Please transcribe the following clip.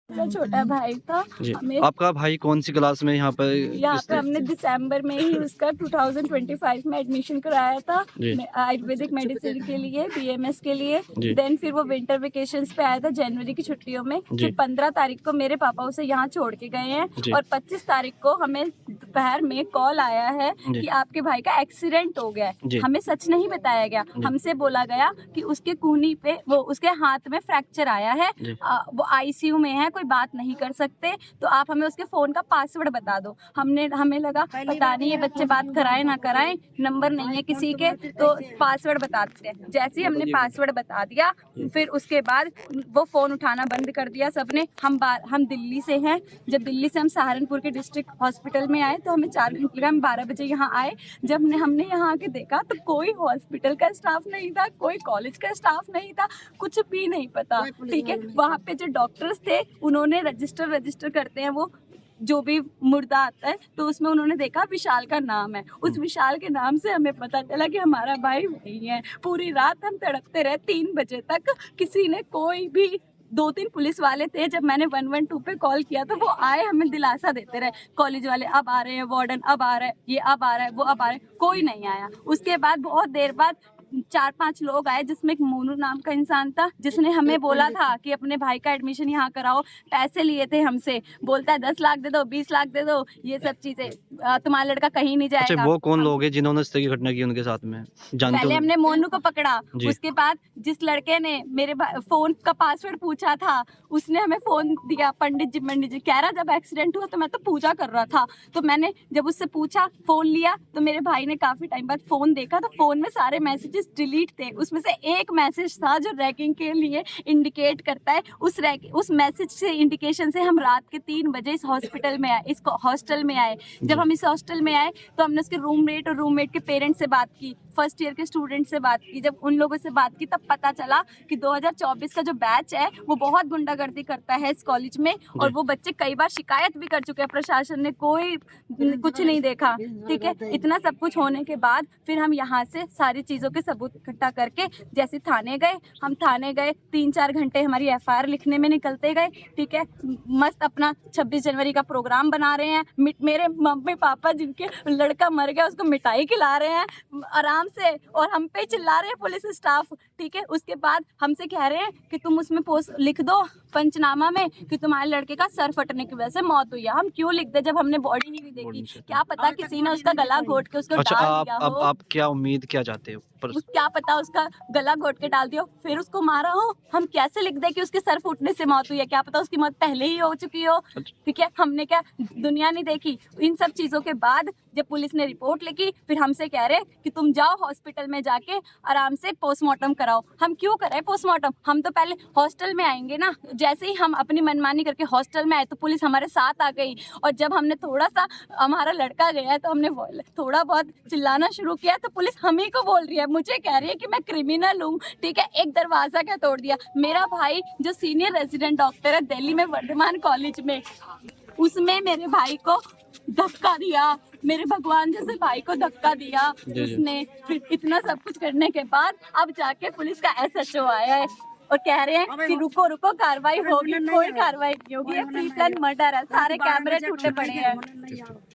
मेरा छोटा भाई था। जी। हमें आपका भाई कौन सी क्लास में यहाँ पर हमने दिसंबर में ही उसका 2025 में एडमिशन कराया था जी। आयुर्वेदिक मेडिसिन के लिए, बीएमएस के लिए। जी। देन फिर वो विंटर वेकेशंस पे आया था जनवरी की छुट्टियों में। जी। फिर 15 तारीख को मेरे पापा उसे यहाँ छोड़ के गए हैं जी। और 25 तारीख को हमें दोपहर में कॉल आया है जी। कि आपके भाई का एक्सीडेंट हो गया है। जी। हमें सच नहीं बताया गया। जी। हमसे बोला गया कि उसके कूहनी पे वो उसके हाथ में फ्रैक्चर आया है, जी। वो आईसीयू में है, कोई बात नहीं कर सकते, तो आप हमें उसके फोन का पासवर्ड बता दो। हमें लगा पता नहीं ये बच्चे बात कराएं ना कराएं, नंबर नहीं है किसी के, तो पासवर्ड बताते हैं। जैसे ही हमने पासवर्ड बता दिया फिर उसके बाद वो फोन उठाना बंद कर दिया सबने। हम दिल्ली से हैं। जब दिल्ली से हम सहारनपुर के डिस्ट्रिक्ट हॉस्पिटल में आए तो हमें 4 घंटे लगा। हम 12 बजे यहाँ आए। जब हमने यहाँ आके देखा तो कोई हॉस्पिटल का स्टाफ नहीं था, कोई कॉलेज का स्टाफ नहीं था, कुछ भी नहीं पता। ठीक है, वहाँ पे जो डॉक्टर्स थे उन्होंने रजिस्टर करते हैं वो जो भी मुर्दा आता है, तो उसमें उन्होंने देखा विशाल का नाम है। उस विशाल के नाम से हमें पता चला कि हमारा भाई वही है। पूरी रात हम तड़पते रहे 3 बजे तक। किसी ने कोई भी 2-3 पुलिस वाले थे, जब मैंने 112 पे कॉल किया तो वो आए, हमें दिलासा देते रहे। कॉलेज वाले अब आ रहे हैं, वार्डन अब आ रहा है, ये अब आ रहा है, वो अब आ रहा है, कोई नहीं आया। उसके बाद बहुत देर बाद 4-5 लोग आए, जिसमें एक मोनू नाम का इंसान था, जिसने हमें बोला था कि अपने भाई का एडमिशन यहाँ कराओ। पैसे लिए थे हमसे, बोलता है 10 लाख दे दो, 20 लाख दे दो, ये सब चीजें, तुम्हारा लड़का कहीं नहीं अच्छा, जाएगा। वो कौन लोग हैं जिन्होंने इस तरह की घटना की उनके साथ में? जानते पहले हो? हमने मोनू को पकड़ा, जी। उसके बाद जिस लड़के ने मेरे फोन का पासवर्ड पूछा था उसने हमें फोन दिया। पंडित जी कह रहा जब एक्सीडेंट हुआ तो मैं तो पूजा कर रहा था, तो मैंने जब उससे पूछा, फोन लिया, तो मेरे भाई ने काफी टाइम बाद फोन देखा तो फोन में सारे मैसेजेस डिलीट थे। उसमें से एक मैसेज था जो रैगिंग के लिए इंडिकेट करता है। उस मैसेज से इंडिकेशन से हम रात के 3 बजे इस हॉस्पिटल में आए, इस हॉस्टल में आए। जब हम इस हॉस्टल में आए तो हमने उसके रूममेट और रूममेट के पेरेंट्स से बात की, फर्स्ट ईयर के स्टूडेंट से बात की। जब उन लोगों से बात की तब पता चला कि 2024 का जो बैच है वो बहुत गुंडागर्दी करता है इस कॉलेज में, और वो बच्चे कई बार शिकायत भी कर चुके हैं। प्रशासन ने कोई कुछ नहीं देखा। ठीक है, इतना सब कुछ होने के बाद फिर हम यहाँ से सारी चीजों के सबूत इकट्ठा करके जैसे थाने गए। हम थाने गए, 3-4 घंटे हमारी एफआईआर लिखने में निकलते गए। ठीक है, मस्त अपना 26 जनवरी का प्रोग्राम बना रहे हैं। मेरे मम्मी पापा जिनके लड़का मर गया उसको मिठाई खिला रहे हैं आराम से, और हम पे चिल्ला रहे हैं पुलिस स्टाफ। ठीक है, उसके बाद हमसे कह रहे हैं कि तुम उसमें पोस्ट लिख दो पंचनामा में कि तुम्हारे लड़के का सर फटने की वजह से मौत हुई है। हम क्यों लिख दे जब हमने बॉडी ही नहीं देखी? क्या पता किसी ने उसका गला घोट के उसको अच्छा, डाल दिया हो। आप क्या उम्मीद क्या चाहते हो? क्या पता उसका गला घोट के डाल दिया हो, फिर उसको मारा हो। हम कैसे लिख दे कि उसके सर फूटने से मौत हुई है? क्या पता उसकी मौत पहले ही हो चुकी हो। ठीक है, हमने क्या दुनिया नहीं देखी? इन सब चीजों के बाद जब पुलिस ने रिपोर्ट लिखी फिर हमसे कह रहे कि तुम जाओ हॉस्पिटल में जाके आराम से पोस्टमार्टम कराओ। हम क्यों करें पोस्टमार्टम? हम तो पहले हॉस्टल में आएंगे ना। जैसे ही हम अपनी मनमानी करके हॉस्टल में आए तो पुलिस हमारे साथ आ गई, और जब हमने थोड़ा सा हमारा लड़का गया तो हमने थोड़ा बहुत चिल्लाना शुरू किया तो पुलिस हम ही को बोल रही है, मुझे कह रही है कि मैं क्रिमिनल हूँ। ठीक है, एक दरवाजा क्या तोड़ दिया। मेरा भाई जो सीनियर रेजिडेंट डॉक्टर है दिल्ली में वर्धमान कॉलेज में, उसमें मेरे भाई को धक्का दिया, मेरे भगवान जैसे भाई को धक्का दिया उसने। फिर इतना सब कुछ करने के बाद अब जाके पुलिस का एसएचओ आया है और कह रहे हैं कि रुको रुको कार्रवाई होगी। कोई कार्रवाई नहीं होगी, प्री प्लान मर्डर है, सारे कैमरे टूटे पड़े हैं।